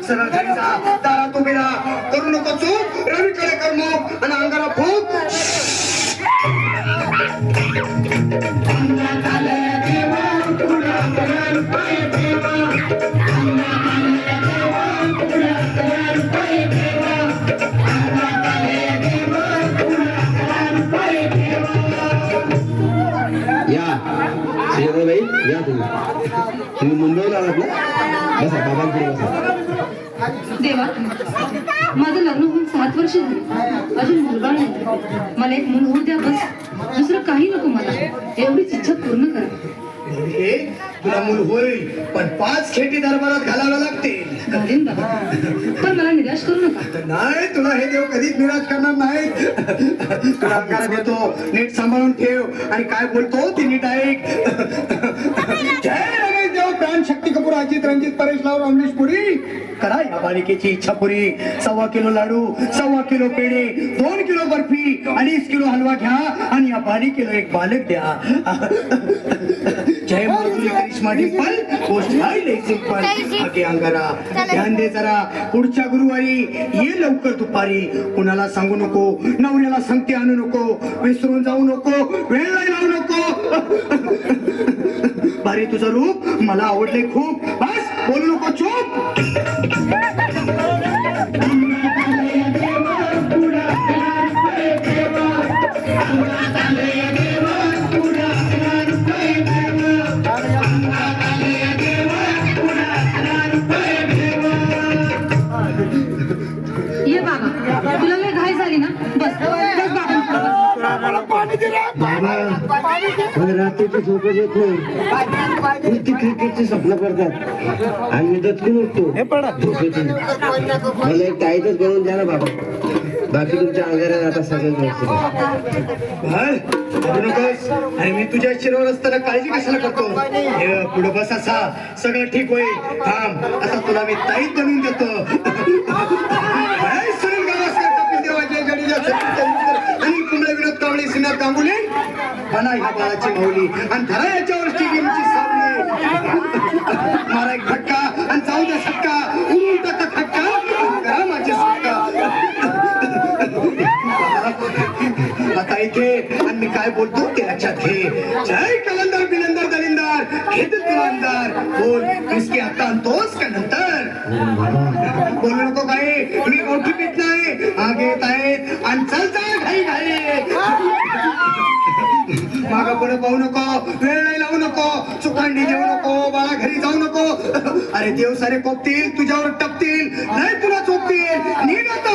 सरळ घरी जा, दारात उभी राहा, करू नको चूक, रवीकडे कर मग आणि अंगाला फूक. या श्रीराबाई, या तुम्ही मुंबईला आलात ना? बसा, बाबांकडे बसा. देवा, माझं लग्न होऊन 7 वर्ष झाली, अजून मुलगा नाही. मला एक मूल होऊ द्या बस, दुसरं काही नको मला. एवढीच इच्छा पूर्ण करा. तुला मूल होईल, पण 5 खेटी दरबारात घालाव्या लागतील. घालीन बाबा, पण मला निराश करू नका. नाही, तुला हे देव कधीच निराश करणार नाही. तुला अंगारा देतो, नीट सांभाळून ठेव आणि काय बोलतो ते नीट ऐक. जय रमेश देव, प्राण शक्ती कपूर, अजित रंजित, परेश लावर, अमरीश पुरी. करा या बालिकेची इच्छा पुरी. 1.25 किलो लाडू, 1.25 किलो पेढे, 2 किलो बर्फी, 2.5 किलो हलवा घ्या आणि या बालिकेला एक बालक द्या. जय मारुती करिश्मा डिंपल, पोस्ट लय सिंपल. आगे अंगारा, ध्यान दे जरा, पुढच्या गुरुवारी ये लवकर दुपारी. कुणाला सांगू नको, नवऱ्याला संगती आणू नको, विसरून जाऊ नको, वेळ लावू नको. भारी तुझं रूप मला आवडले खूप. बस बोलू नको, चूप. ये बाबा, तुला लय घाई झाली ना? बस बस बाबा. रात्रीची झोप येत नाही, नुसती क्रिकेटची स्वप्न करतात आणि मी दचकून उठतो झोपेतून. मला एक टाईटच बनवून द्या ना बाबा, बाकी तुमच्या अंगाऱ्यात आता सगळं व्यवस्थित आहे. आणि मी तुझ्या शिरावर असताना काळजी कशाला करतो? पुढे बस, असा सगळं ठीक होईल. थांब, आता तुला मी ताईत बनवून देतो. सुनील गावस्कर, कपिल देव, अजय जडेजा, आणि कुंबळे, विनोद कांबळे, श्रीनाथ गांगुले, बना ह्या बाळाची माऊली आणि धरा याच्यावर टीव्हीची सावली. मारा एक फटका आणि जाऊ द्या सटका, उडून टाका खटका, करा माझे सटका. आता इथे आणि मी काय बोलतो ते लक्षात घे. जय कलंदर बिलंदर दलिंदर, घेतील तुला अंधार. बोल, इसकी आता आणतोस का नंतर? बोलू नको काही, मी मोठी पीठ नाही, आगे येत आहेत आणि चलता घाई घाई. मागा पुढे पाहू नको, वेळ नाही लावू नको, चुकांडी जेवू नको, बाळा घरी जाऊ नको. अरे देव सारे कोपतील, तुझ्यावर टपतील, नाही तुला चोपतील. नीट आता